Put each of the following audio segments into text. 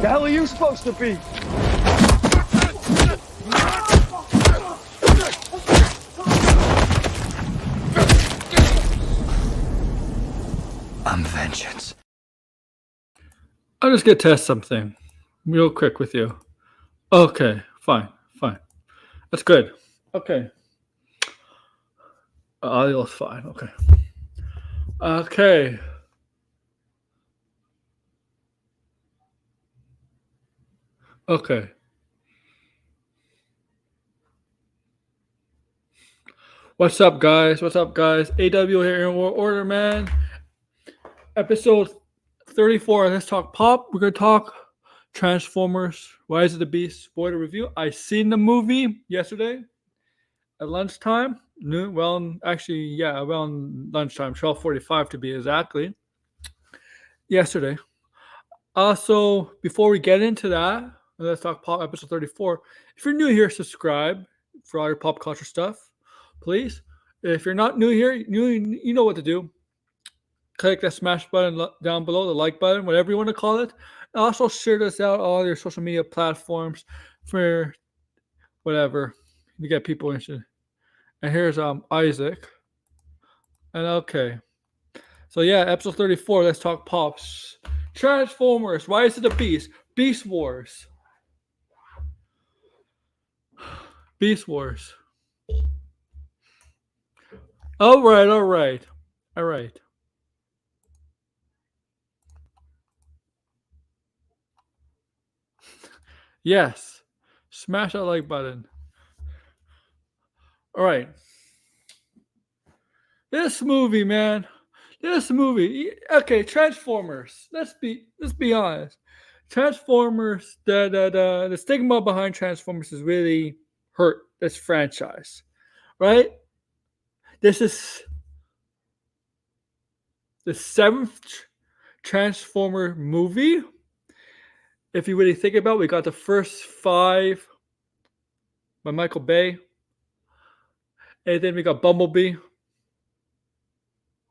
The hell are you supposed to be? I'm vengeance. I'm just gonna test something real quick with you. Okay, fine. That's good. Okay. Audio's fine. Okay. Okay. Okay. What's up, guys? AW here in Order, man. Episode 34. Let's talk pop. We're gonna talk Transformers: Rise of the Beast spoiler review. I seen the movie yesterday at lunchtime. Around lunchtime, 12:45 to be exactly. Yesterday. Also, before we get into that, let's talk pop episode 34. If you're new here, subscribe for all your pop culture stuff, please. If you're not new here, you know what to do. Click that smash button down below, the like button, whatever you want to call it. And also share this out all your social media platforms for whatever to get people interested. And here's Isaac. And okay. So yeah, episode 34, let's talk pops. Transformers, Rise of the Beast, Beast Wars. Beast Wars. All right. Yes. Smash that like button. All right. This movie, man. Okay, Transformers. Let's be honest. Transformers, the stigma behind Transformers is really hurt this franchise. Right? This is the 7th Transformer movie. If you really think about it, we got the first 5 by Michael Bay. And then we got Bumblebee.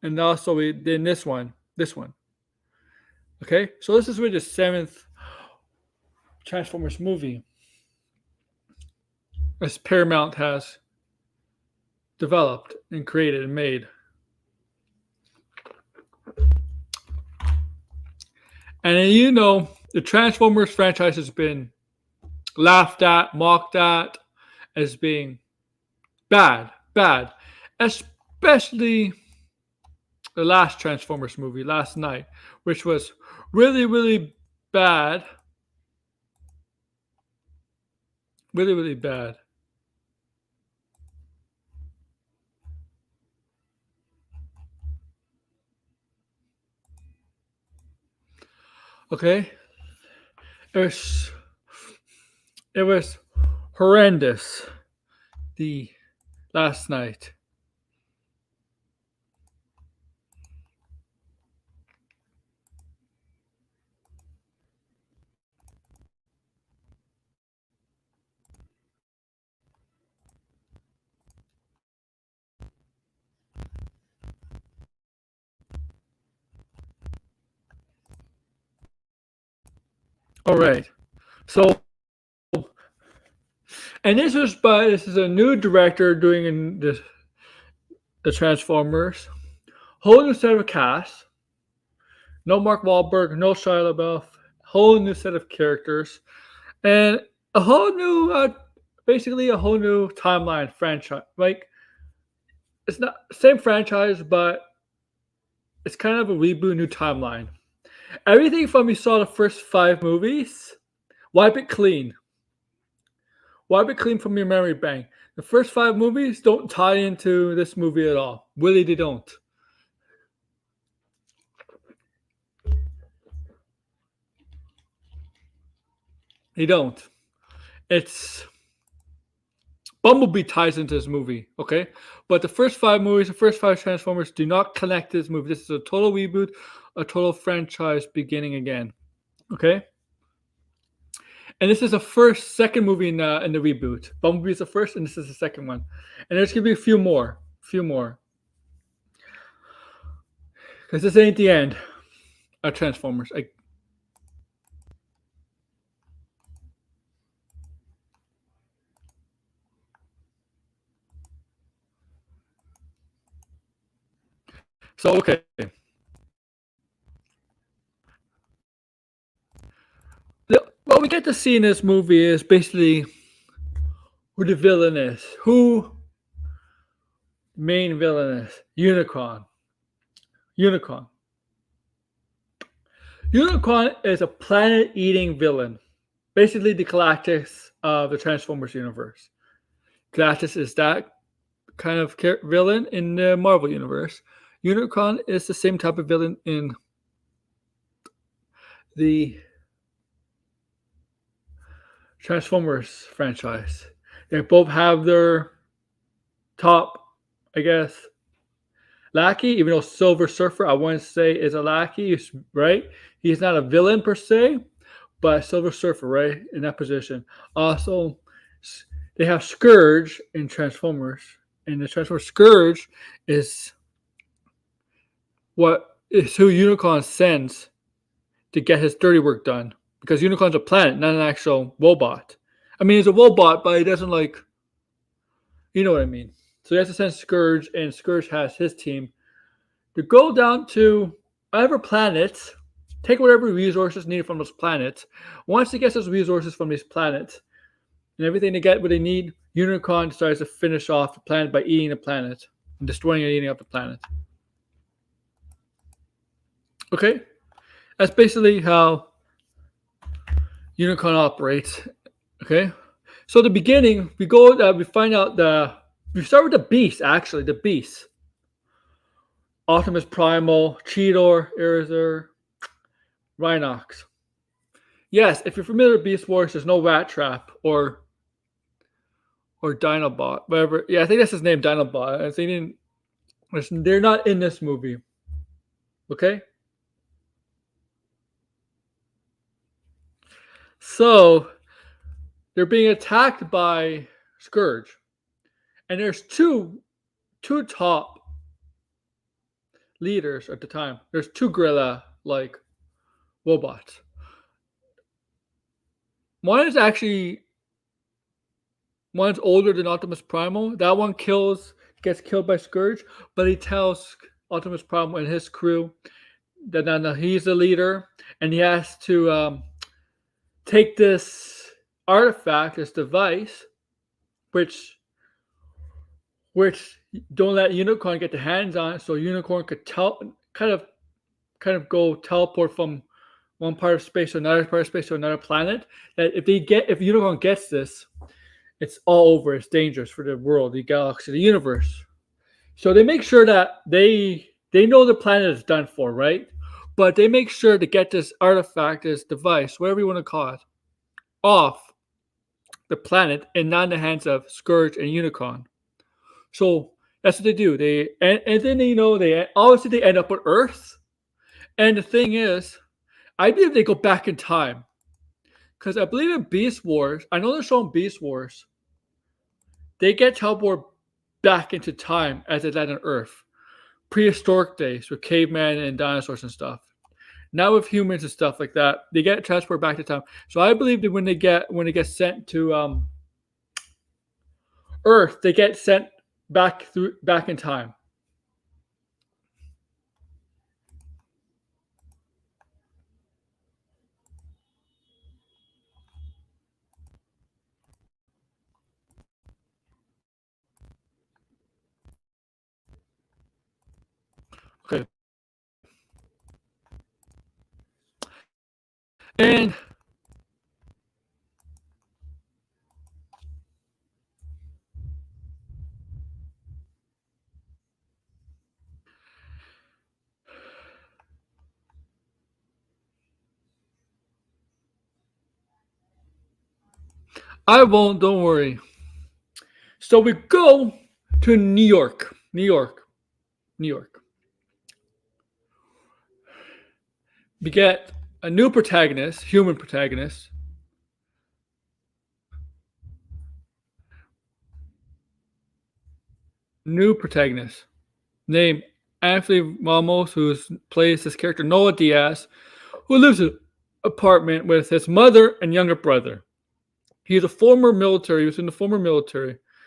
And also we did this one. Okay? So this is really the 7th Transformers movie. As Paramount has developed and created and made. And you know, the Transformers franchise has been laughed at, mocked at as being bad. Especially the last Transformers movie, Last Night, which was really bad. Really bad. Okay? It was horrendous. The Last Night. All right. So, and this is a new director doing the Transformers. Whole new set of cast. No Mark Wahlberg, no Shia LaBeouf. Whole new set of characters, and a whole new, basically a whole new timeline franchise. Like it's not same franchise, but it's kind of a reboot, new timeline. Everything from you saw the first 5 movies, wipe it clean. Wipe it clean from your memory bank. The first 5 movies don't tie into this movie at all. Really, they don't. They don't. It's Bumblebee ties into this movie, okay? But the first 5 movies, the first 5 Transformers do not connect to this movie. This is a total reboot, a total franchise beginning again, okay? And this is the second movie in the reboot. Bumblebee is the first, and this is the second one. And there's gonna be a few more, because this ain't the end of Transformers. So, okay. What we get to see in this movie is basically who the villain is. Who the main villain is. Unicron. Unicron. Unicron is a planet-eating villain. Basically the Galactus of the Transformers universe. Galactus is that kind of villain in the Marvel universe. Unicron is the same type of villain in the Transformers franchise. They both have their top, I guess, lackey, even though Silver Surfer, I wouldn't say is a lackey, right? He's not a villain per se, but Silver Surfer, right, in that position. Also, they have Scourge in Transformers, and the Transformers Scourge is who Unicron sends to get his dirty work done, because Unicron's a planet, not an actual robot. I mean, he's a robot, but he doesn't you know what I mean. So he has to send Scourge, and Scourge has his team to go down to whatever planets, take whatever resources needed from those planets. Once he gets those resources from these planets and everything they get what they need, Unicron decides to finish off the planet by eating the planet and destroying and eating up the planet. Okay? That's basically how Unicron operates. Okay? So the beginning, we find out we start with the Beast, actually, the Beast. Optimus Primal, Cheetor, Erzur, Rhinox. Yes, if you're familiar with Beast Wars, there's no Rat Trap or Dinobot, whatever. Yeah, I think that's his name, Dinobot. They're not in this movie. Okay? So, they're being attacked by Scourge. And there's two top leaders at the time. There's two gorilla-like robots. One's older than Optimus Primal. That one gets killed by Scourge, but he tells Optimus Primal and his crew that now he's the leader, and he has to take this artifact, this device, which don't let Unicron get the hands on it, so Unicron could kind of go teleport from one part of space to another part of space to another planet. That if Unicron gets this, it's all over. It's dangerous for the world, the galaxy, the universe. So they make sure that they know the planet is done for, right? But they make sure to get this artifact, this device, whatever you want to call it, off the planet and not in the hands of Scourge and Unicron. So that's what they do. They obviously they end up on Earth. And the thing is, I believe they go back in time. Because I believe in Beast Wars, I know they're showing Beast Wars, they get teleported back into time as they land on Earth. Prehistoric days with cavemen and dinosaurs and stuff. Now with humans and stuff like that, they get transported back to time. So I believe that when they get sent to Earth, they get sent back in time. Okay. And I won't, don't worry. So we go to New York. We get a new protagonist, human protagonist. New protagonist named Anthony Ramos, who plays this character Noah Diaz, who lives in an apartment with his mother and younger brother. He was in the former military,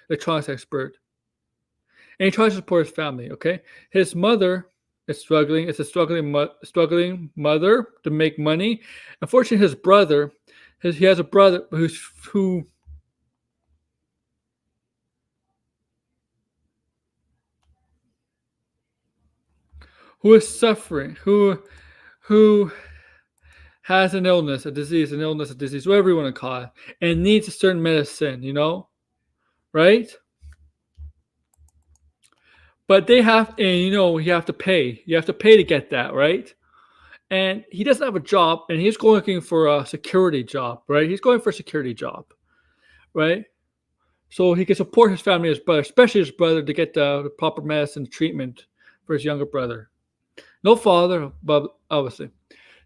electronics expert. And he tries to support his family, okay? His mother It's struggling. It's a struggling mother to make money. Unfortunately, his brother, he has a brother who is suffering, who has an illness, a disease, whatever you want to call it, and needs a certain medicine, right? But they have, and you have to pay. You have to pay to get that, right? And he doesn't have a job, and he's looking for a security job, right? He's going for a security job, right? So he can support his family, his brother, especially his brother, to get the proper medicine treatment for his younger brother. No father, but obviously.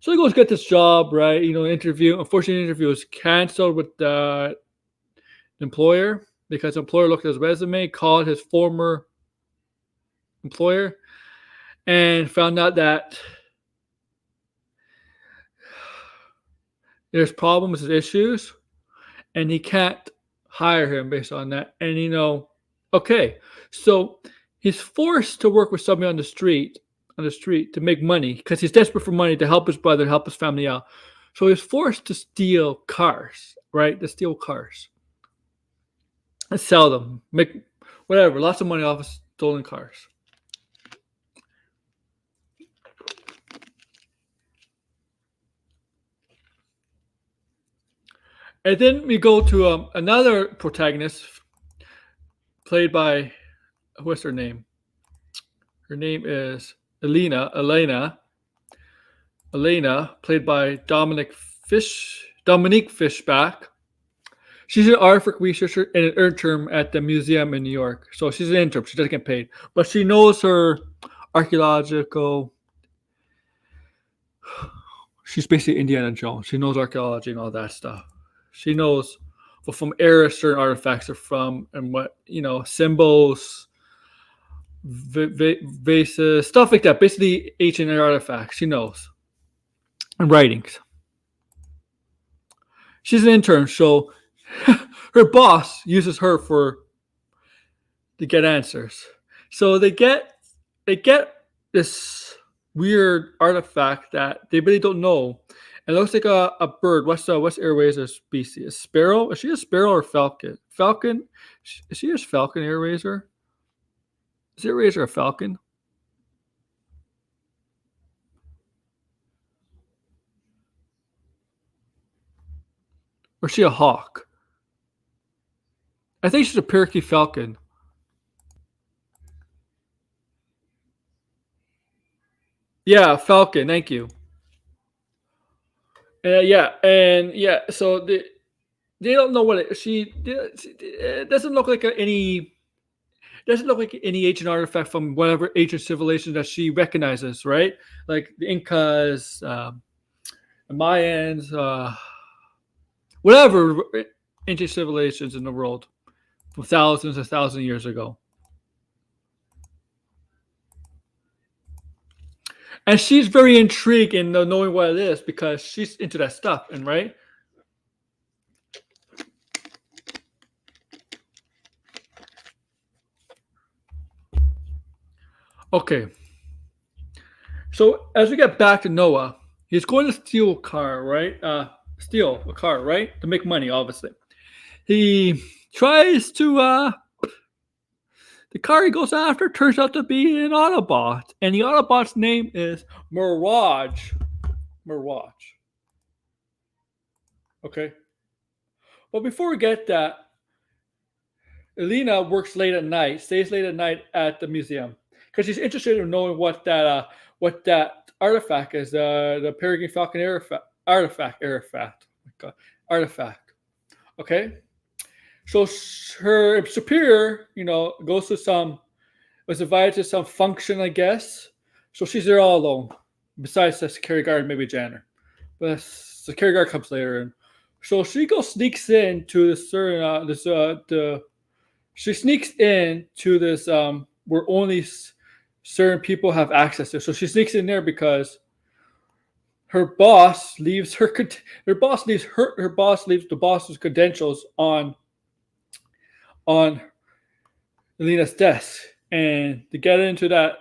So he goes get this job, right? Interview. Unfortunately, the interview was canceled with the employer because the employer looked at his resume, called his former employer, and found out that there's problems, there's issues, and he can't hire him based on that. And okay, so he's forced to work with somebody on the street to make money because he's desperate for money to help his brother, help his family out. So he's forced to steal cars, right? To steal cars and sell them, make whatever, lots of money off of stolen cars. And then we go to another protagonist played by, what's her name? Her name is Elena, played by Dominique Fishback. She's an artifact researcher and an intern at the museum in New York. So she's an intern. She doesn't get paid. But she knows her archaeological. She's basically Indiana Jones. She knows archaeology and all that stuff. She knows from eras certain artifacts are from and what, symbols, vases, stuff like that. Basically, ancient artifacts. She knows. And writings. She's an intern, so her boss uses her to get answers. So they get this weird artifact that they really don't know. It looks like a bird. What's Airwazor species? A sparrow? Is she a sparrow or falcon? Falcon? Is she a falcon Airwazor? Is Airwazor a falcon? Or is she a hawk? I think she's a parakeet falcon. Yeah, falcon. Thank you. So they don't know what it doesn't look like any ancient artifact from whatever ancient civilization that she recognizes, right? Like the Incas, the Mayans, whatever ancient civilizations in the world from thousands and thousands of years ago. And she's very intrigued in knowing what it is because she's into that stuff, and right? Okay. So as we get back to Noah, he's going to steal a car, right? To make money, obviously. He tries to the car he goes after turns out to be an Autobot, and the Autobot's name is Mirage. Okay. But before we get that, Elena stays late at night at the museum because she's interested in knowing what that artifact is, the Peregrine Falcon artifact. Okay. So her superior, was invited to some function, I guess. So she's there all alone, besides the security guard, maybe janitor. But the security guard comes later, and so she sneaks into this where only certain people have access to. So she sneaks in there because her boss leaves the boss's credentials on Elena's desk, and to get into that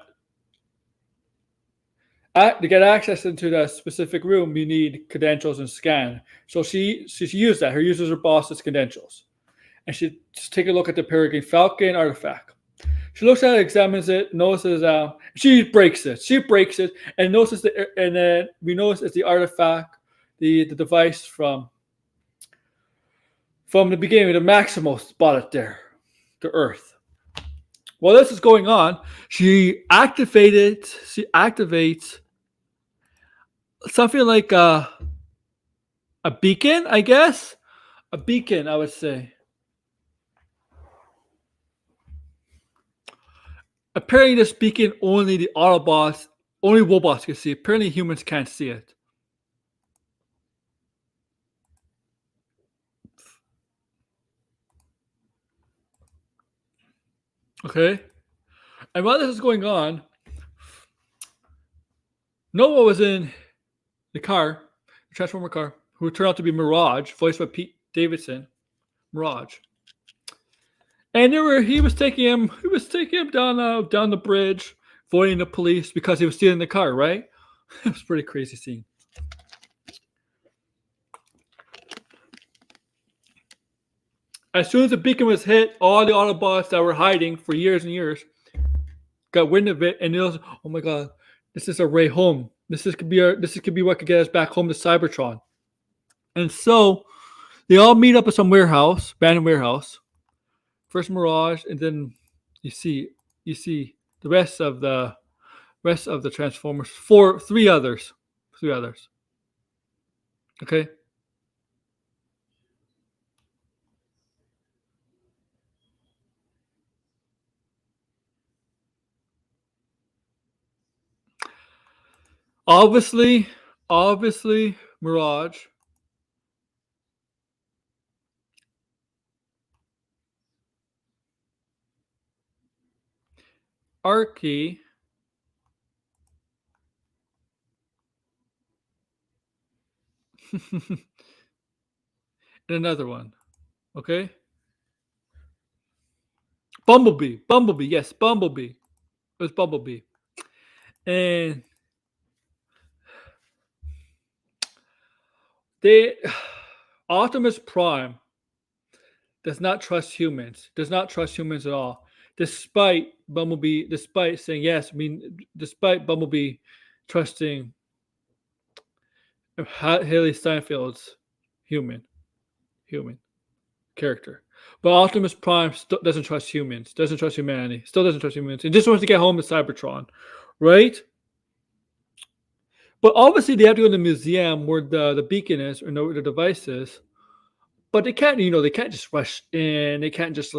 To get access into that specific room, you need credentials and scan. So she used that. Her uses her boss's credentials, and she just take a look at the Peregrine Falcon artifact. She looks at it, examines it, notices. She breaks it. She breaks it, and notices and then we notice it's the artifact, the device from the beginning. The Maximos bought it there, to Earth. While this is going on, she activates something like a beacon, I guess. A beacon, I would say. Apparently, this beacon only the Autobots, only robots can see. Apparently, humans can't see it. Okay? And while this is going on, Noah was in the car, the Transformer car, who turned out to be Mirage, voiced by Pete Davidson. Mirage. And he was taking him down the bridge, avoiding the police because he was stealing the car, right? It was a pretty crazy scene. As soon as the beacon was hit, all the Autobots that were hiding for years and years got wind of it, and it was, oh my god, this is our way home. This could be what could get us back home to Cybertron. And so they all meet up at some warehouse, abandoned warehouse. First Mirage, and then you see the rest of the Transformers. Three others. Okay. Obviously, Mirage. Archie. And another one. Okay. Bumblebee. Yes, Bumblebee. It was Bumblebee. And Optimus Prime does not trust humans. Does not trust humans at all. Despite saying yes, despite Bumblebee trusting Haley Steinfeld's human character. But Optimus Prime doesn't trust humans, doesn't trust humanity, still doesn't trust humans. He just wants to get home to Cybertron, right? But obviously they have to go to the museum where the beacon is, or the device is. But they can't just rush in. They can't just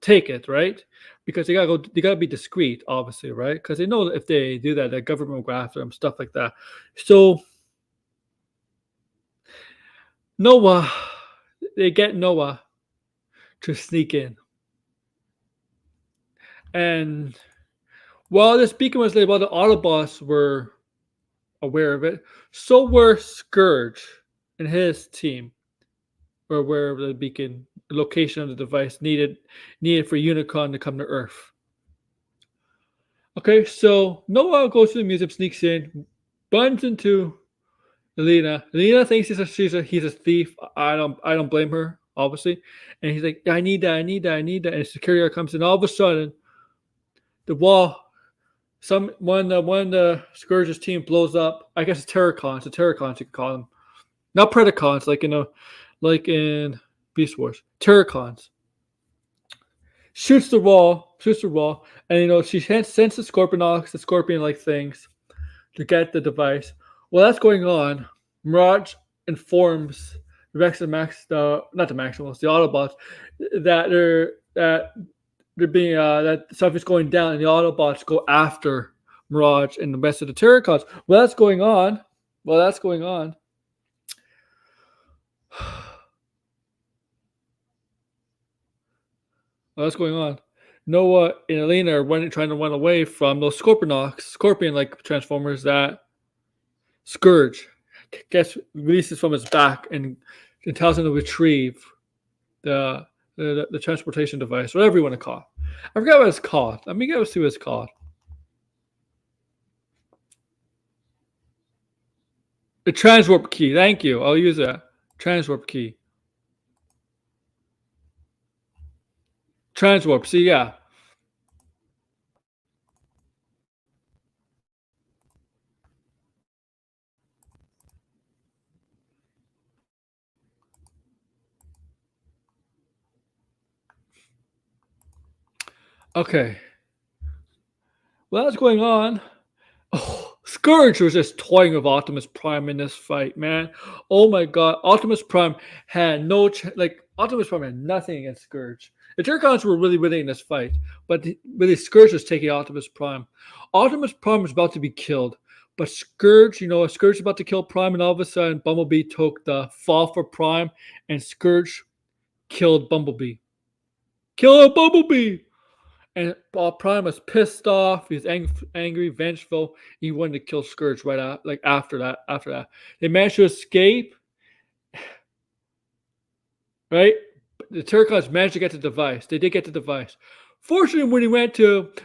take it, right? Because they gotta be discreet, obviously, right? Because they know that if they do that, the government will go after them, stuff like that. So they get Noah to sneak in. And while this beacon was labeled, the Autobots were aware of it. So were Scourge and his team, or aware of the beacon, the location of the device needed for Unicron to come to Earth. Okay, so Noah goes to the museum, sneaks in, runs into Elena. Elena thinks he's a thief. I don't blame her, obviously. And he's like, I need that. And security guard comes in. All of a sudden, the wall, one of the Scourge's team blows up. I guess it's Terracons. The Terracons you could call them, not Predacons, like in Beast Wars. Terracons. Shoots the wall, and she sends the Scorponauts, the scorpion-like things, to get the device. While that's going on, Mirage informs the Maximals, the Autobots, that something's going down, and the Autobots go after Mirage and the rest of the Terracons. While that's going on, Noah and Elena are trying to run away from those scorpion-like Transformers that Scourge releases from his back and tells him to retrieve the transportation device, whatever you want to call it. I forgot what it's called. Let me go see what it's called. The transwarp key. Thank you. I'll use that. Transwarp key. Transwarp. See, yeah. Okay. Well, that's going on. Oh, Scourge was just toying with Optimus Prime in this fight, man. Oh my god, Optimus Prime had Optimus Prime had nothing against Scourge. The Turkons were really winning this fight, but really Scourge was taking Optimus Prime. Optimus Prime was about to be killed, but Scourge, Scourge was about to kill Prime, and all of a sudden Bumblebee took the fall for Prime, and Scourge killed Bumblebee. Kill Bumblebee! And Prime was pissed off. He was angry, vengeful. He wanted to kill Scourge after that. They managed to escape. Right? The Turkons managed to get the device. They did get the device. Fortunately,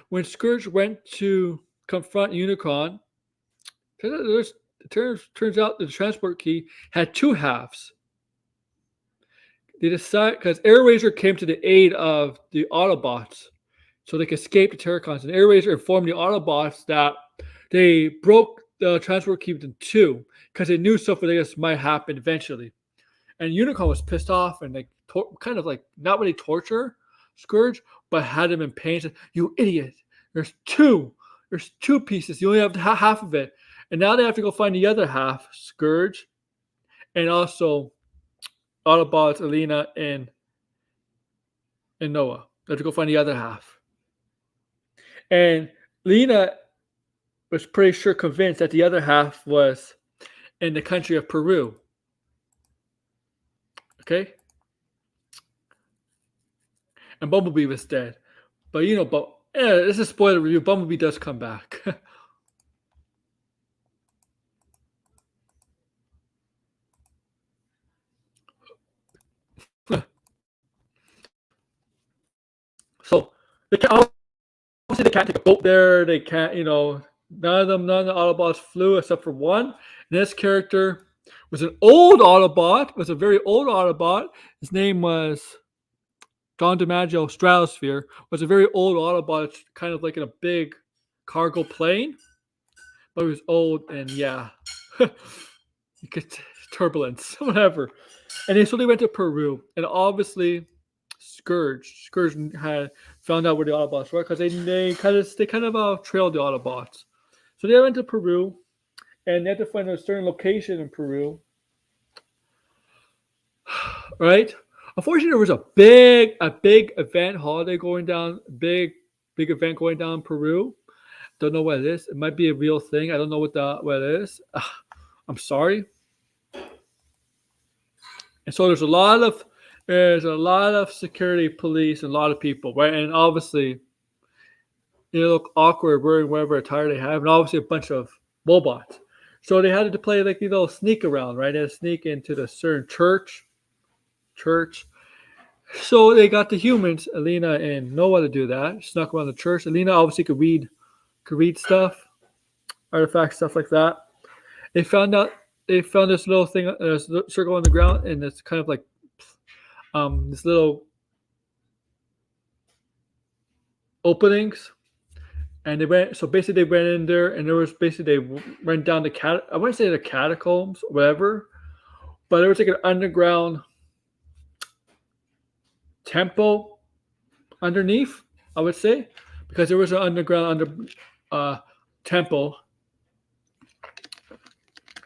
when Scourge went to confront Unicron, turns out the transport key had two halves. They decided because Airazor came to the aid of the Autobots, so they could escape the Terracons. And Airazor informed the Autobots that they broke the transport key into two because they knew stuff like this might happen eventually. And Unicron was pissed off and kind of not really torture Scourge, but had him in pain. Said, "You idiot! There's two pieces. You only have half of it." And now they have to go find the other half, Scourge, and also Autobots, Alina, and Noah. They have to go find the other half. And Lena was pretty sure convinced that the other half was in the country of Peru. Okay? And Bumblebee was dead. But this is a spoiler review. Bumblebee does come back. So they can't take a boat there. They can't, none of the Autobots flew except for one. And this character was an old Autobot, was a very old Autobot. His name was John DiMaggio. Stratosphere was a very old Autobot, kind of like in a big cargo plane. But he was old and yeah, you could turbulence, whatever. And so they went to Peru, and obviously Scourge had found out where the Autobots were because they kind of trailed the Autobots. So they went to Peru, and they had to find a certain location in Peru. Right? Unfortunately, there was a big event holiday going down, big event going down in Peru. Don't know what it is. It might be a real thing. I don't know what it is. I'm sorry. And so there's a lot of security, police, and a lot of people, right? And obviously, they look awkward wearing whatever attire they have, and obviously a bunch of robots. So they had to play sneak around, right? They had to sneak into the certain church. So they got the humans, Alina and Noah, to do that. Snuck around the church. Alina obviously could read stuff, artifacts, stuff like that. They found this little thing, a circle on the ground, and it's kind of like this little openings. And they went in there, and there was they went down I wouldn't say the catacombs, or whatever, but there was like an underground temple underneath, I would say, because there was an underground temple,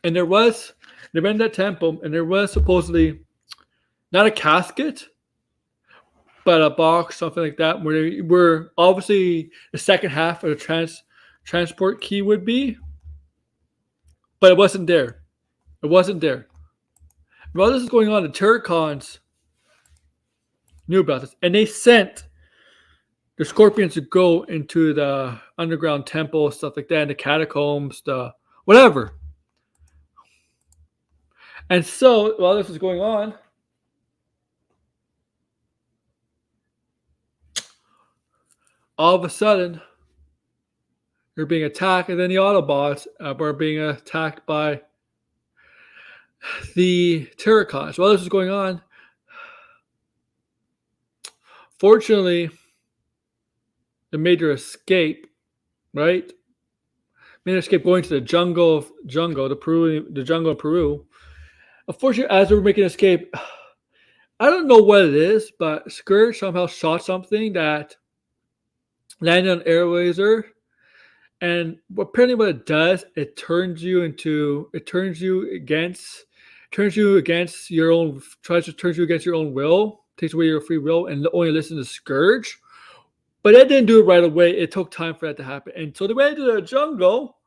and they went in that temple, and there was supposedly not a casket, but a box, something like that, where obviously the second half of the transport key would be, but it wasn't there. While this is going on, the Terracons knew about this, and they sent the Scorpions to go into the underground temple, stuff like that, and the catacombs, the whatever. And so, while this was going on, all of a sudden, they're being attacked, and then the Autobots were being attacked by the Terracons. While this was going on, fortunately, they made their escape, right? Made their escape going to the jungle, the jungle in Peru. Unfortunately, as they were making an escape, I don't know what it is, but Scourge somehow shot something that landed on Airlaser. And apparently, what it does, it turns you against your own, turns you against your own will, takes away your free will, and only listen to Scourge. But it didn't do it right away. It took time for that to happen. And so they went into the jungle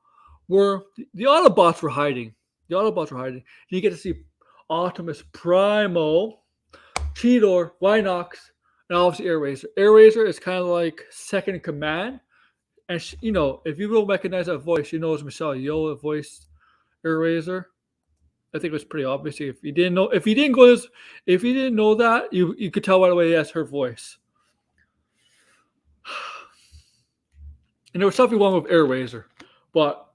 where the Autobots were hiding. And you get to see Optimus Primal, Cheetor, Rhinox, and obviously Airraiser. Airraiser is kind of like second in command. And if you will recognize that voice, it's Michelle Yeoh that voiced Airraiser. I think it was pretty obvious. If you didn't know that, you could tell right away that's her voice. And there was something wrong with Airraiser, but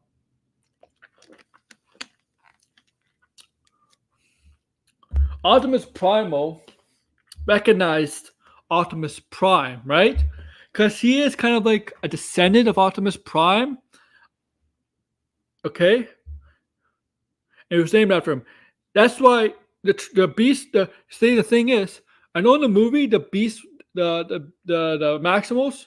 Optimus Primal recognized Optimus Prime, right? Because he is kind of like a descendant of Optimus Prime. Okay? And it was named after him. That's why the Beast, the thing is, I know in the movie, the Beast, the Maximals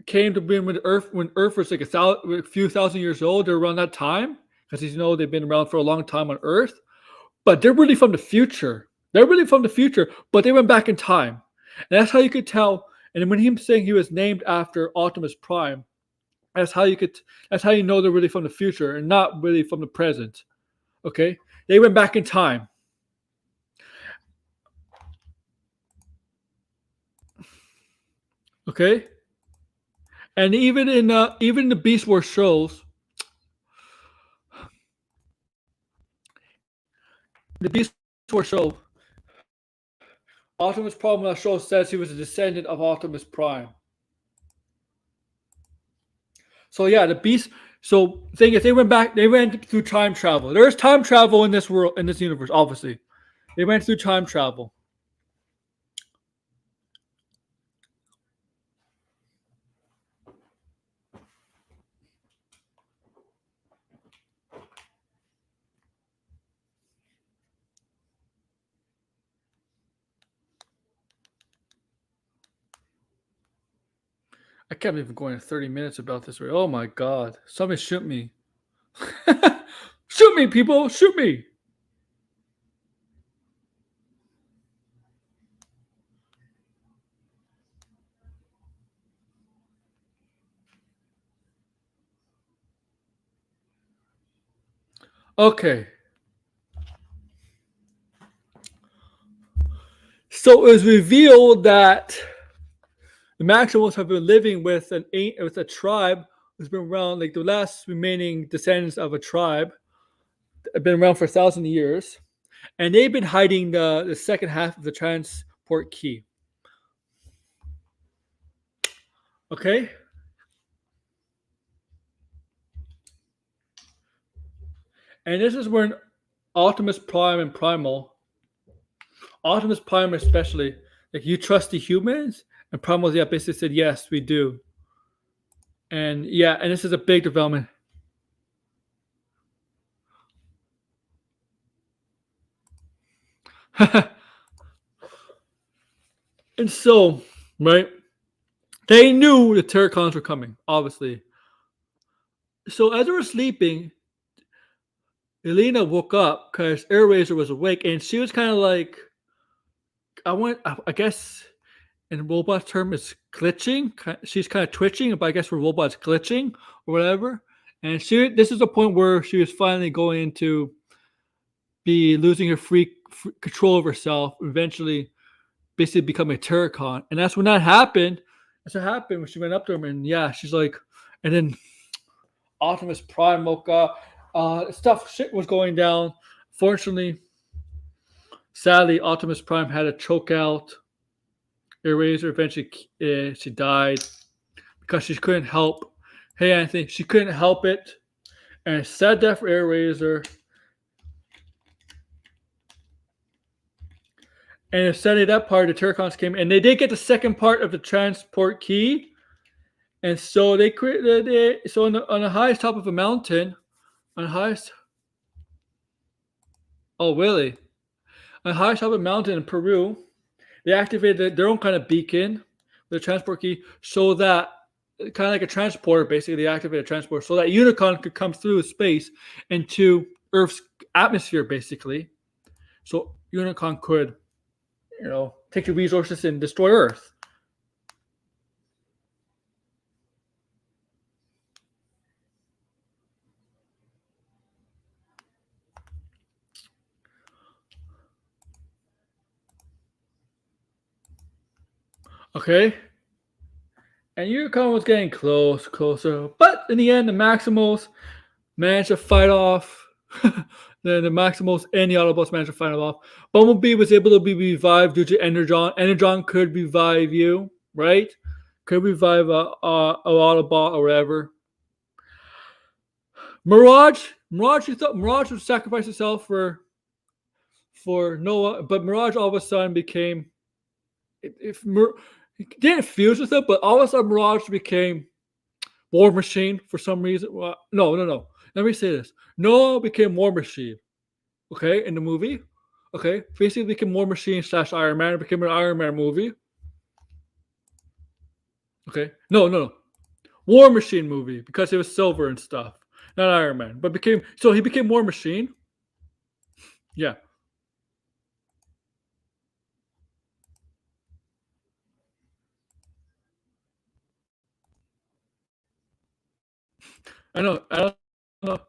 came to be when Earth was like a few thousand years old. They're around that time. Because they've been around for a long time on Earth. But they're really from the future. But they went back in time. And that's how you could tell. And when him saying he was named after Optimus Prime, that's how you know they're really from the future and not really from the present. Okay? They went back in time. Okay? And even in the Beast Wars shows, the Beast Wars show, Optimus Prime on that show says he was a descendant of Optimus Prime. So yeah, the Beast. So thing is, they went through time travel. There's time travel in this world, in this universe. Obviously, they went through time travel. I can't believe we're going 30 minutes about this. Oh my god! Somebody shoot me! Shoot me, people! Shoot me! Okay. So it was revealed that the Maximals have been living with a tribe who's been around, like the last remaining descendants of a tribe, have been around for 1,000 years, and they've been hiding the second half of the transport key. Okay? And this is when Optimus Prime and Optimus Prime especially, like, you trust the humans? And Primal, yeah, basically said, yes, we do. And yeah, and this is a big development. And so, right, they knew the Terracons were coming, obviously. So as they were sleeping, Elena woke up because Airraiser was awake, and she was kind of like, I guess in robot term is glitching. She's kind of twitching, but I guess for robots glitching or whatever. And this is the point where she was finally going to be losing her free control of herself, eventually basically becoming a Terracon. And that's when that happened. That's what happened when she went up to him, and yeah, she's like, and then Optimus Prime woke up. Shit was going down. Fortunately, sadly, Optimus Prime had a choke out. Airraiser eventually she died because she couldn't help. Hey, Anthony, she couldn't help it. and sad death for Airazor. And instead of that part, the Terracons came, and they did get the second part of the transport key. And so they created so on the highest top of a mountain, on the highest. Oh, really? On the highest top of a mountain in Peru, they activated their own kind of beacon, the transport key, so that kind of like a transporter, basically, they activated a transporter so that Unicron could come through space into Earth's atmosphere, basically. So Unicron could, take the resources and destroy Earth. Okay. And Unicron was getting closer. But in the end, the Maximals managed to fight off. Then the Maximals and the Autobots managed to fight off. Bumblebee was able to be revived due to Energon. Energon could revive you, right? Could revive a Autobot or whatever. Mirage, you thought Mirage would sacrifice herself for Noah, but Mirage all of a sudden became. He didn't fuse with it, but all of a sudden Mirage became War Machine for some reason. Well, no. Let me say this. Noah became War Machine. Okay, in the movie. Okay, basically became War Machine / Iron Man. It became an Iron Man movie. Okay, no. War Machine movie because it was silver and stuff. Not Iron Man, but he became War Machine. Yeah. I don't know.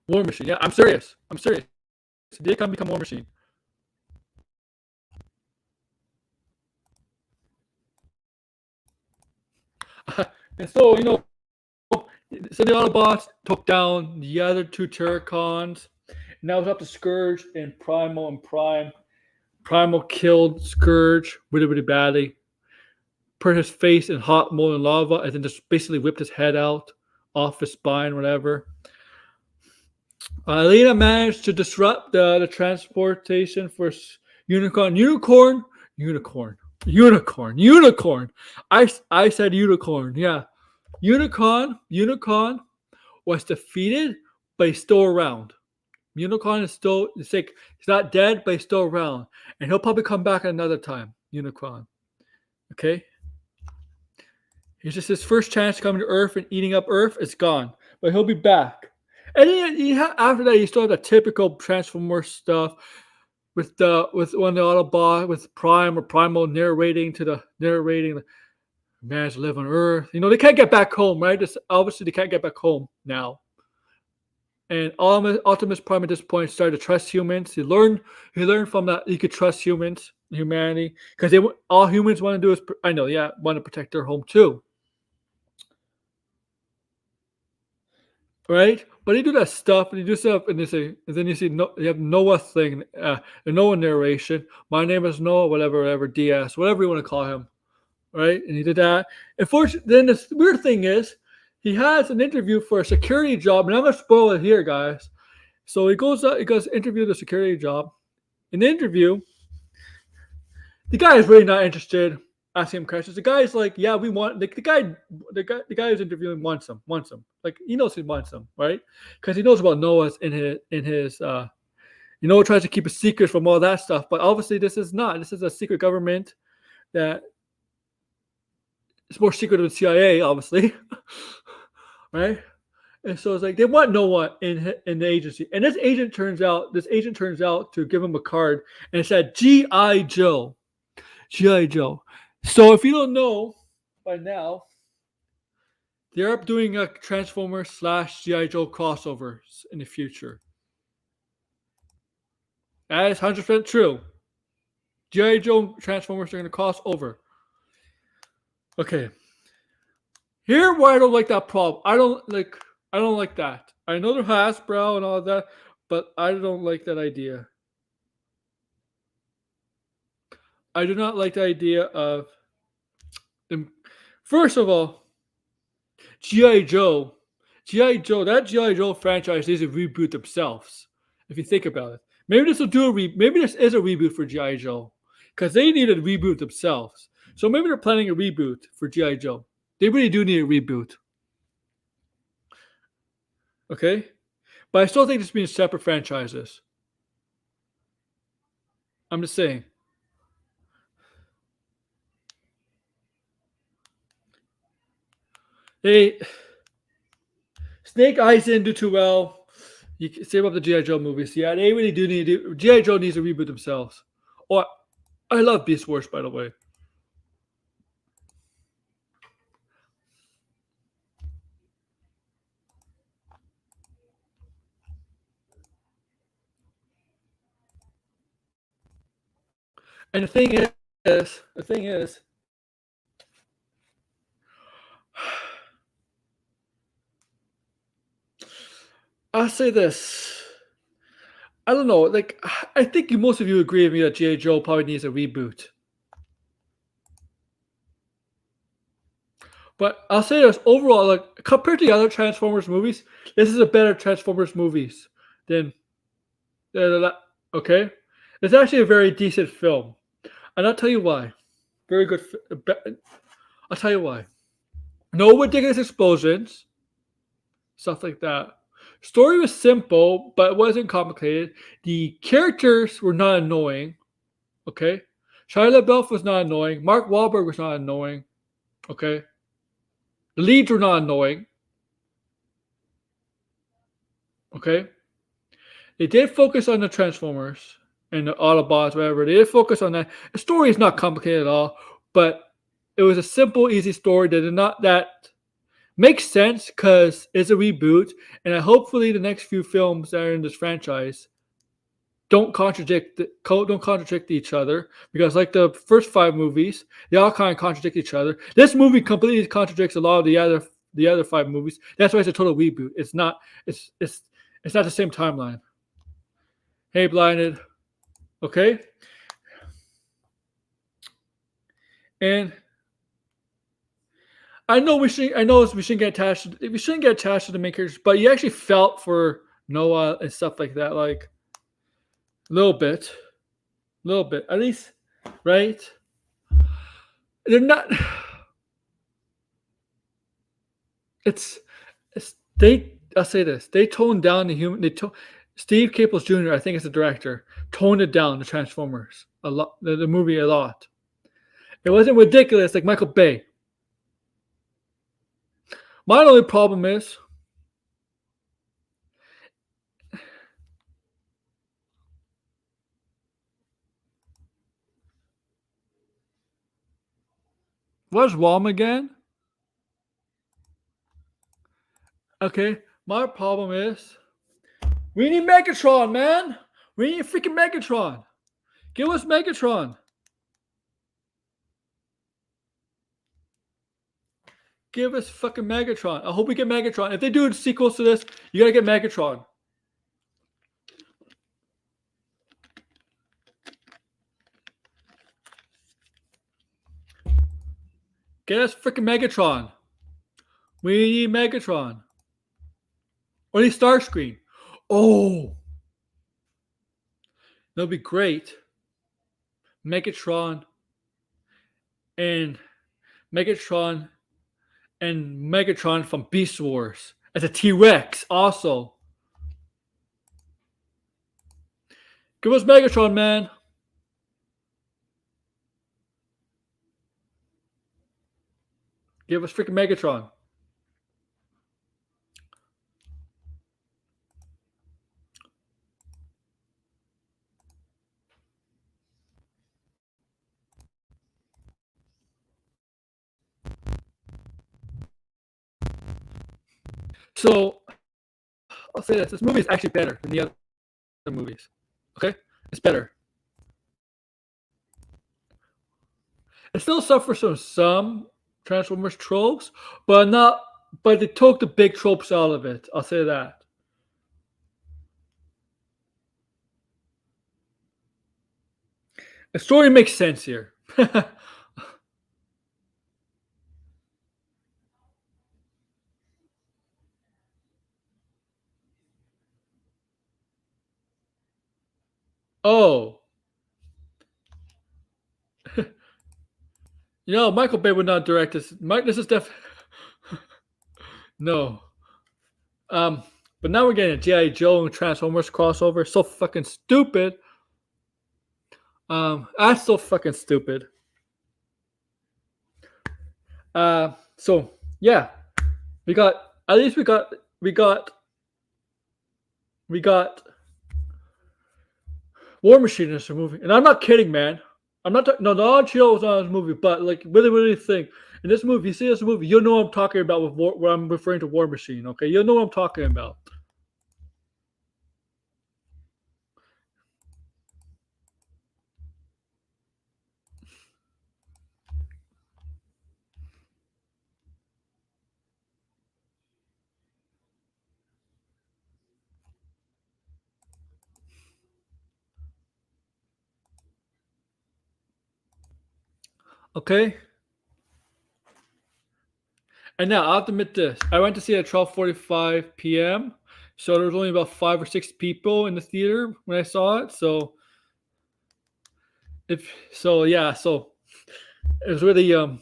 War Machine. Yeah, I'm serious. He did become War Machine. And so, so the Autobots took down the other two Terracons. And that was up to Scourge and Primal and Prime. Primal killed Scourge really badly. Put his face in hot molten lava and then just basically whipped his head out off his spine, whatever. Lena managed to disrupt the transportation for Unicorn. I said unicorn. Yeah. Unicorn was defeated, but he's still around. Unicorn is still, he's not dead, but he's still around. And he'll probably come back another time. Unicron. Okay? It's just his first chance coming to Earth and eating up Earth is gone. But he'll be back. And after that, you still have the typical Transformer stuff with one of the Autobot, with Prime or Primal narrating managed to live on Earth. They can't get back home, right? Obviously, they can't get back home now. And Optimus Prime at this point started to trust humans. He learned from that he could trust humanity, because all humans want to do is, want to protect their home too. Right? But they do that stuff, and and then you see you have Noah thing, the Noah narration. My name is Noah, whatever, DS, whatever you want to call him. Right? And he did that. Unfortunately, then the weird thing is, he has an interview for a security job, and I'm gonna spoil it here, guys. So he goes interview the security job. In the interview, the guy is really not interested. Asking him questions. The guy is like, "Yeah, we want the guy who's interviewing wants him. Like, he knows he wants him, right? Because he knows about Noah's in his Noah tries to keep a secret from all that stuff. But obviously, this is a secret government that is more secret than the CIA, obviously, right? And so it's like they want Noah in the agency, and this agent turns out to give him a card, and it said G.I. Joe. G.I. Joe. So if you don't know by now, they're doing a Transformer / G.I. Joe crossover in the future. That is 100% true. G.I. Joe Transformers are going to cross over. Okay. Here where I don't like that problem. I don't like that. I know they're Hasbro and all that, but I don't like that idea. I do not like the idea of them. First of all, GI Joe, that GI Joe franchise needs to reboot themselves. If you think about it, maybe this will do maybe this is a reboot for GI Joe because they need to reboot themselves. So maybe they're planning a reboot for GI Joe. They really do need a reboot. Okay, but I still think this means separate franchises. I'm just saying. Hey, Snake Eyes didn't do too well. You can say about the GI Joe movies. Yeah, they really do need to. GI Joe needs to reboot themselves. Oh, I love Beast Wars, by the way. And the thing is, I'll say this. I don't know. Like, I think most of you agree with me that G.I. Joe probably needs a reboot. But I'll say this overall, like compared to the other Transformers movies, this is a better Transformers movies than okay. It's actually a very decent film, and I'll tell you why. Very good. I'll tell you why. No ridiculous explosions, stuff like that. Story was simple, but it wasn't complicated. The characters were not annoying. Okay, Shia LaBeouf was not annoying. Mark Wahlberg was not annoying. Okay, the leads were not annoying. Okay, they did focus on the Transformers and the Autobots, whatever. They did focus on that. The story is not complicated at all, but it was a simple, easy story that did not that makes sense because it's a reboot, and hopefully the next few films that are in this franchise don't contradict each other, because like the first 5 movies, they all kind of contradict each other. This movie completely contradicts a lot of the other 5 movies. That's why it's a total reboot. It's not not the same timeline. Hey, Blinded. Okay. And I know we shouldn't get attached to the main characters, but you actually felt for Noah and stuff like that, like a little bit, at least, right? They're not. It's they. I'll say this: they toned down the human. Steve Caples Jr. I think is the director. Toned it down. The Transformers a lot. The movie a lot. It wasn't ridiculous like Michael Bay. My only problem is what's wrong again? Okay, my problem is we need Megatron, man. We need freaking Megatron. Give us Megatron. Give us fucking Megatron. I hope we get Megatron. If they do sequels to this, you gotta get Megatron. Get us freaking Megatron. We need Megatron. Or at least Starscream. Oh, that'll be great. Megatron and Megatron from Beast Wars as a T-Rex also. Give us Megatron, man. Give us freaking Megatron. So I'll say this: this movie is actually better than the other movies. Okay, it's better. It still suffers from some Transformers tropes, but not. But they took the big tropes out of it. I'll say that. The story makes sense here. Oh, Michael Bay would not direct this. This is no. Um, but now we're getting a G.I. Joe and Transformers crossover. So fucking stupid. That's so fucking stupid. So yeah, we got War Machine in this movie, and I'm not kidding, man. I'm not not Chill was on this movie, but like really think in this movie, you see this movie, you'll know what I'm talking about with when I'm referring to War Machine. Okay, you'll know what I'm talking about. Okay. And now I'll have to admit this. I went to see it at 12:45 p.m. So there was only about 5 or 6 people in the theater when I saw it. So it was really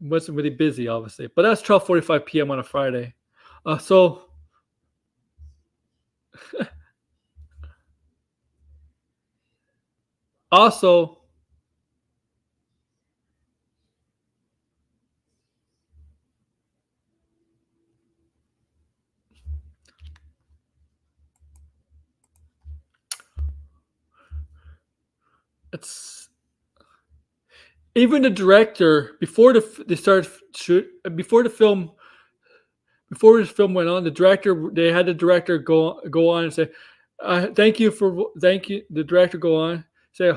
wasn't really busy, obviously. But that's 12:45 p.m. on a Friday. So also it's even the director they started shoot before the film before this film went on, they had the director go on and say, thank you. The director go on say,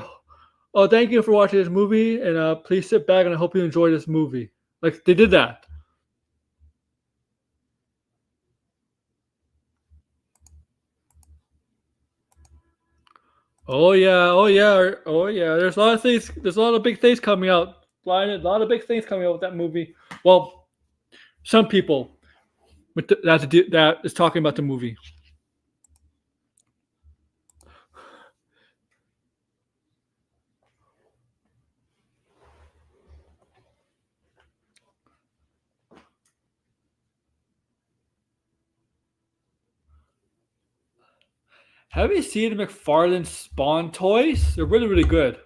oh, thank you for watching this movie, and please sit back, and I hope you enjoy this movie. Like they did that. Oh yeah, oh yeah, oh yeah. There's a lot of things. There's a lot of big things coming out. A lot of big things coming out with that movie. Well, some people that is talking about the movie. Have you seen the McFarlane Spawn toys? They're really good.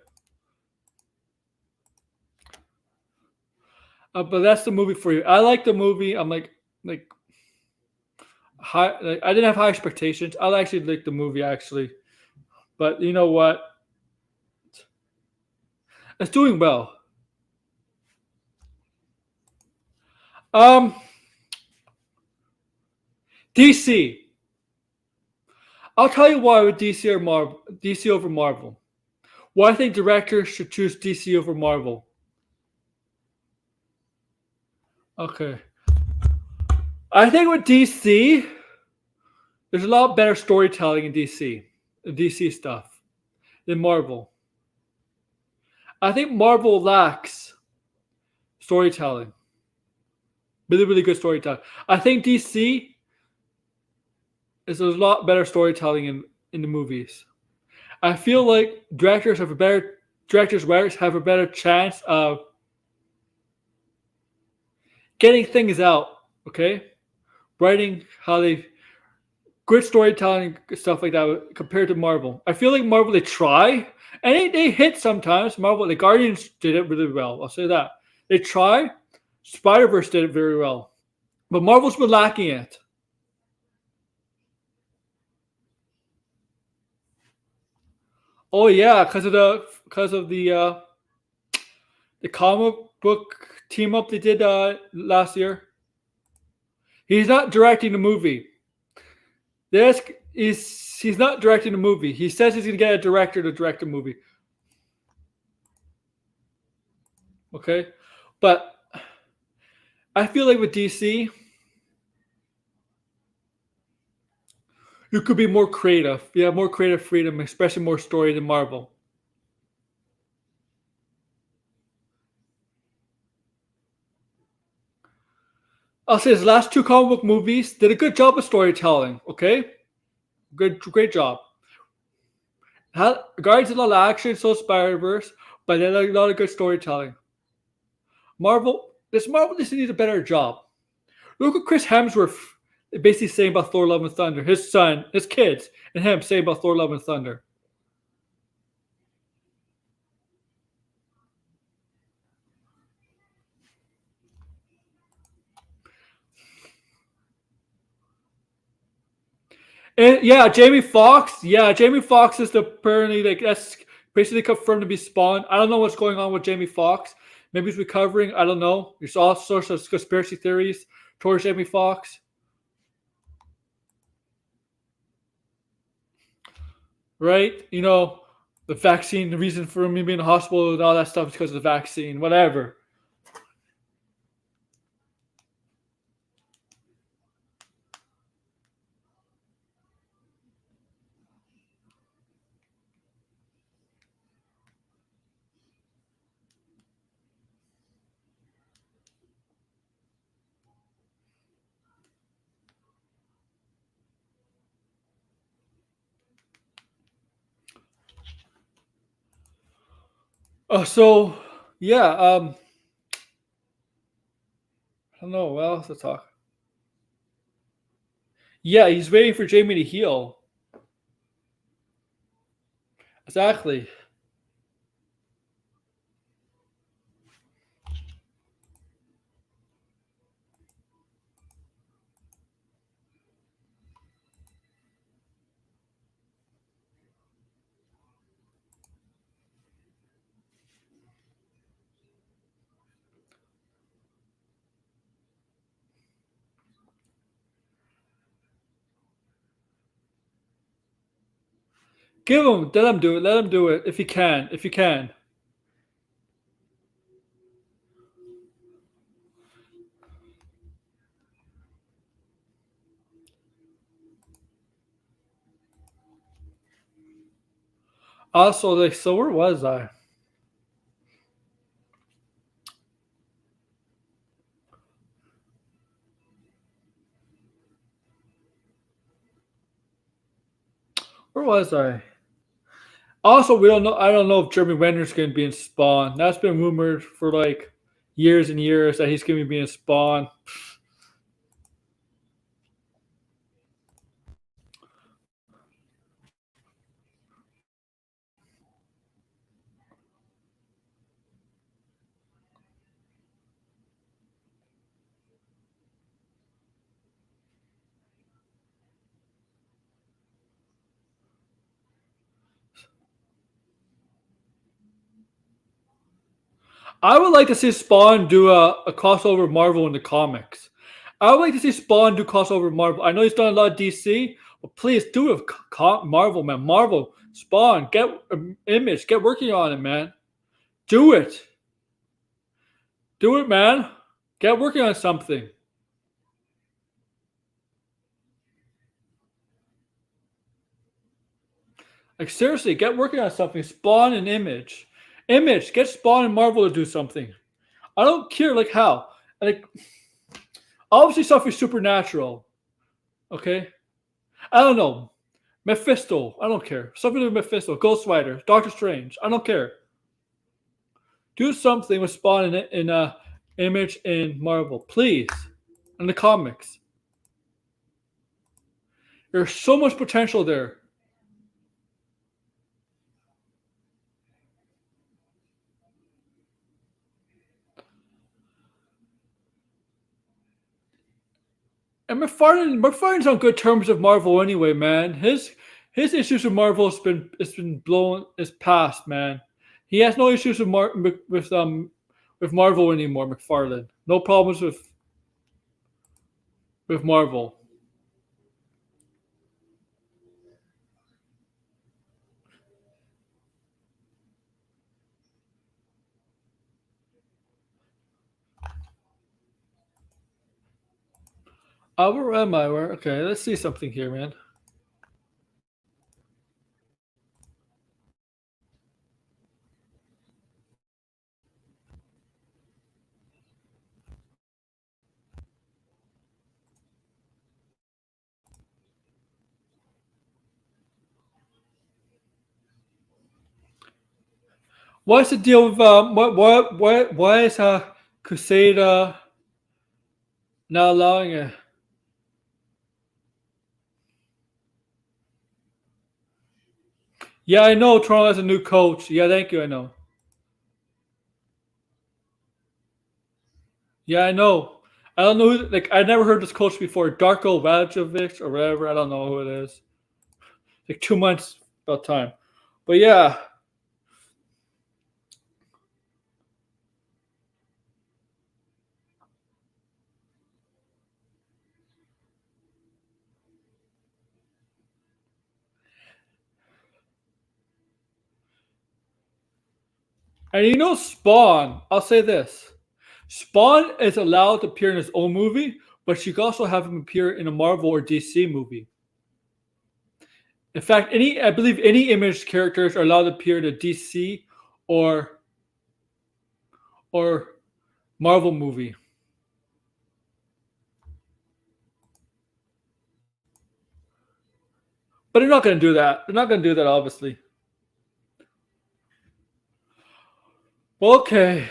But that's the movie for you. I like the movie. I'm like high. Like, I didn't have high expectations. I actually like the movie actually, but you know what? It's doing well. Um, DC. I'll tell you why with DC or Marvel. DC over Marvel. Why I think directors should choose DC over Marvel. Okay. I think with DC, there's a lot better storytelling in DC stuff, than Marvel. I think Marvel lacks storytelling. Really good storytelling. I think DC is a lot better storytelling in the movies. I feel like directors have a better chance of getting things out. Okay, writing how they good storytelling stuff like that compared to Marvel. I feel like Marvel they try and they hit sometimes. Marvel the Guardians did it really well. I'll say that they try. Spider-Verse did it very well, but Marvel's been lacking it. Oh yeah, because of the comic book team up they did last year. He's not directing the movie. He's not directing the movie. He says he's gonna get a director to direct the movie. Okay, but I feel like with DC, you could be more creative. You have more creative freedom, especially more story than Marvel. I'll say his last 2 comic book movies did a good job of storytelling. Okay, great job. Guardians did a lot of action, so Spider-Verse, but then a lot of good storytelling. Marvel just needs a better job. Look what Chris Hemsworth basically saying about Thor: Love and Thunder. His son, his kids, and him saying about Thor: Love and Thunder. And yeah, Jamie Foxx. Yeah, Jamie Foxx is apparently like that's basically confirmed to be Spawn. I don't know what's going on with Jamie Foxx. Maybe he's recovering. I don't know. There's all sorts of conspiracy theories towards Jamie Foxx. Right? You know, the vaccine, the reason for me being in the hospital and all that stuff is because of the vaccine, whatever. So yeah, I don't know what else to talk. Yeah, he's waiting for Jamie to heal. Exactly. Give him, let him do it. Let him do it if he can. If he can. Also, like, so where was I? Where was I? Also, we don't know. I don't know if Jeremy Renner's going to be in Spawn. That's been rumored for like years and years that he's going to be in Spawn. I would like to see Spawn do a crossover with Marvel in the comics. I would like to see Spawn do crossover with Marvel. I know he's done a lot of DC, but please do it with Marvel, man. Marvel, Spawn, get Image, get working on it, man. Do it. Do it, man. Get working on something. Like seriously, get working on something. Spawn and Image. Image, get Spawn and Marvel to do something. I don't care like how. Like obviously stuff is supernatural. Okay? I don't know. Mephisto. I don't care. Something with Mephisto. Ghost Rider. Doctor Strange. I don't care. Do something with Spawn in Image in Marvel. Please. In the comics. There's so much potential there. And McFarlane's on good terms with Marvel anyway, man. His issues with Marvel has been blown is past, man. He has no issues with Marvel anymore, McFarlane. No problems with Marvel. Where am I? Where? Okay, let's see something here, man. What's the deal with why is Crusader not allowing it? Yeah, I know Toronto has a new coach. Yeah, thank you. I know. Yeah, I know. I don't know who. Like, I never heard this coach before. Darko Rajovic or whatever. I don't know who it is. Like 2 months about time. But yeah, and you know Spawn. I'll say this: Spawn is allowed to appear in his own movie, but she could also have him appear in a Marvel or DC movie. In fact, I believe any Image characters are allowed to appear in a DC or or Marvel movie. But they're not going to do that. They're not going to do that, obviously. Okay.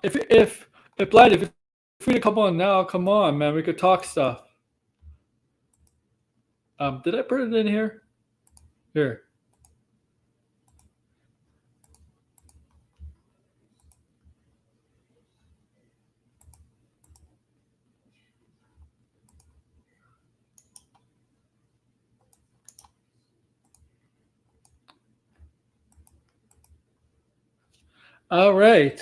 If Blind, if you're free to come on now, come on, man. We could talk stuff. Did I put it in here? Here. All right.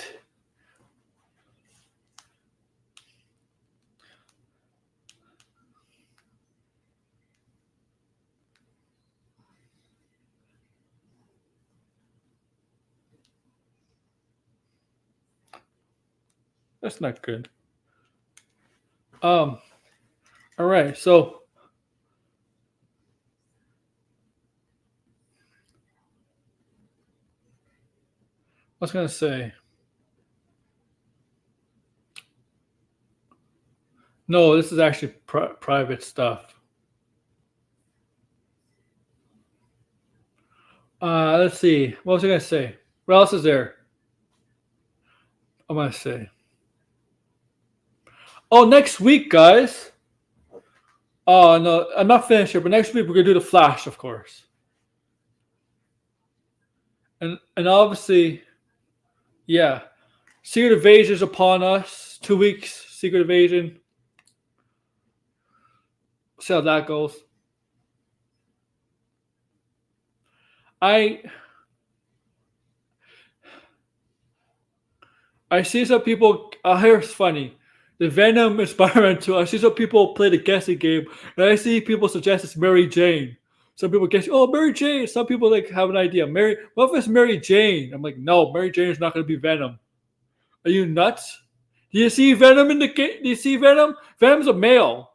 That's not good. All right. So I was gonna say, no, this is actually private stuff. Let's see. What was I gonna say? What else is there? I'm gonna say. Oh, next week, guys. Oh no, I'm not finished here, but next week we're gonna do the Flash, of course. And obviously, yeah. Secret Invasion is upon us. 2 weeks, Secret Invasion. See how that goes. I see some people. Here's funny. The Venom is Spider-Man 2. I see some people play the guessing game, and I see people suggest it's Mary Jane. Some people guess, oh, Mary Jane. Some people like have an idea. What if it's Mary Jane? I'm like, no, Mary Jane is not going to be Venom. Are you nuts? Do you see Venom in the game? Do you see Venom? Venom's a male.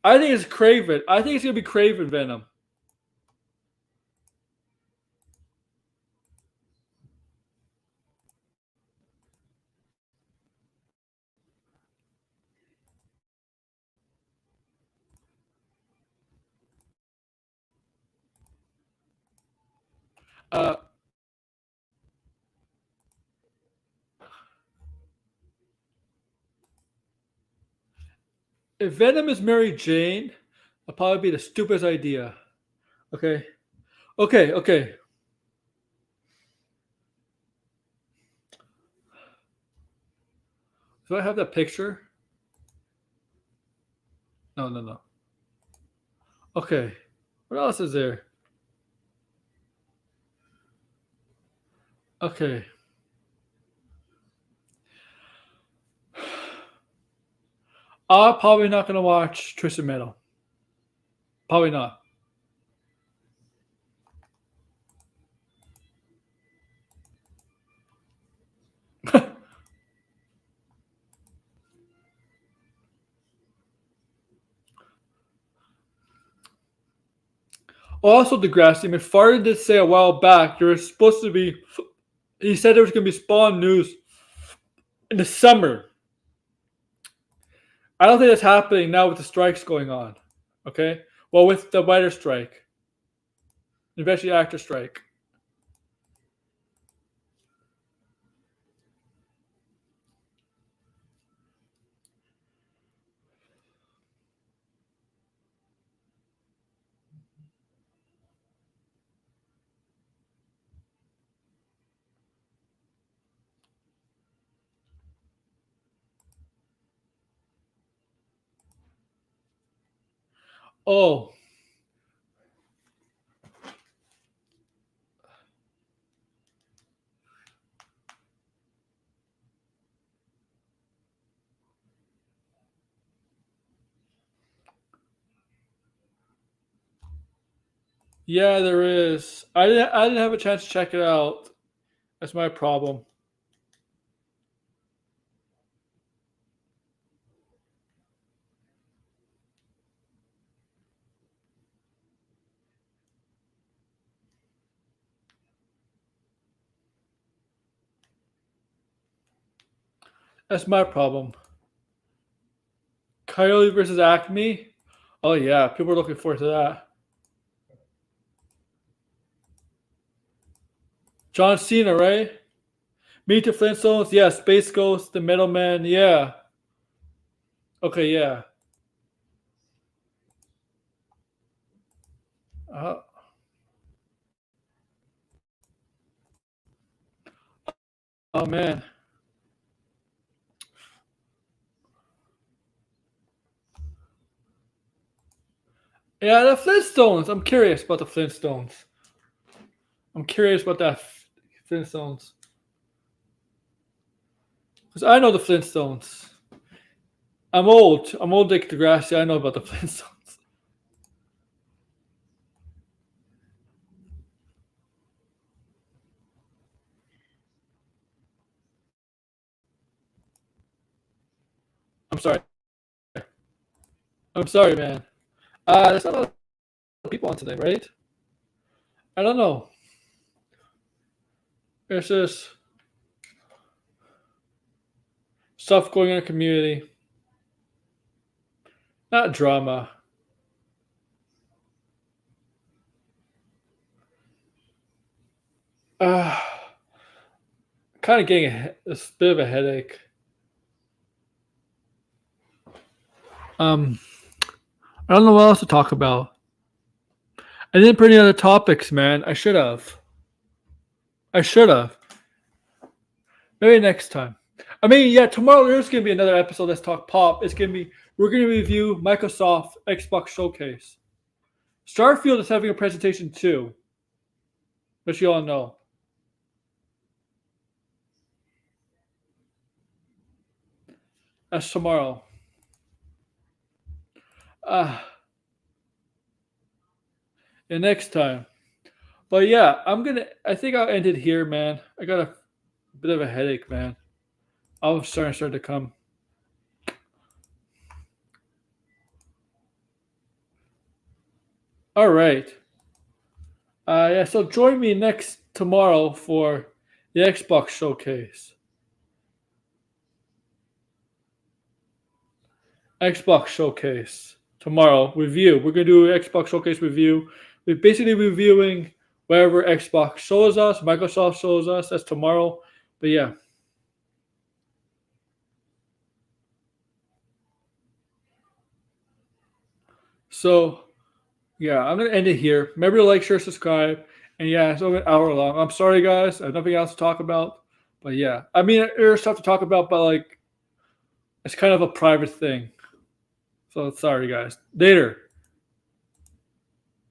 I think it's Craven. I think it's gonna be Craven Venom. Uh, if Venom is Mary Jane, it'll probably be the stupidest idea. Okay. Okay. Do I have that picture? No. Okay. What else is there? Okay. I'm probably not gonna watch Twisted Metal. Probably not. Also, Degrassi, I mean, Farden did say a while back there was supposed to be. He said there was going to be Spawn news in the summer. I don't think that's happening now with the strikes going on. Okay, well, with the writer strike, eventually actor strike. Oh, yeah, there is. I didn't have a chance to check it out. That's my problem. That's my problem. Coyote versus Acme. Oh yeah, people are looking forward to that. John Cena, right? Meet the Flintstones. Yeah, Space Ghost, the Middleman. Yeah. Okay, yeah. Uh, oh man. Yeah, the Flintstones. I'm curious about the Flintstones. I'm curious about that Flintstones. Because I know the Flintstones. I'm old. I'm old Dick Degrassi. I know about the Flintstones. I'm sorry. I'm sorry, man. There's not a lot of people on today, right? I don't know. There's just stuff going on in the community. Not drama. Uh, kind of getting a bit of a headache. I don't know what else to talk about. I didn't put any other topics, man. I should have. Maybe next time. I mean, yeah, tomorrow there's gonna be another episode. Let's talk pop. We're gonna review Microsoft Xbox Showcase. Starfield is having a presentation too, which you all know. That's tomorrow. And next time. But yeah, I think I'll end it here, man. I got a bit of a headache, man. I'm starting to come. All right. Yeah, so join me next tomorrow for the Xbox Showcase. Xbox Showcase tomorrow review. We're gonna do an Xbox Showcase review. We're basically reviewing wherever Xbox shows us, Microsoft shows us. That's tomorrow. But yeah. So yeah, I'm gonna end it here. Remember to like, share, subscribe, and yeah, it's over an hour long. I'm sorry, guys. I have nothing else to talk about. But yeah, I mean, there's stuff to talk about, but like, it's kind of a private thing. So sorry, guys. Later.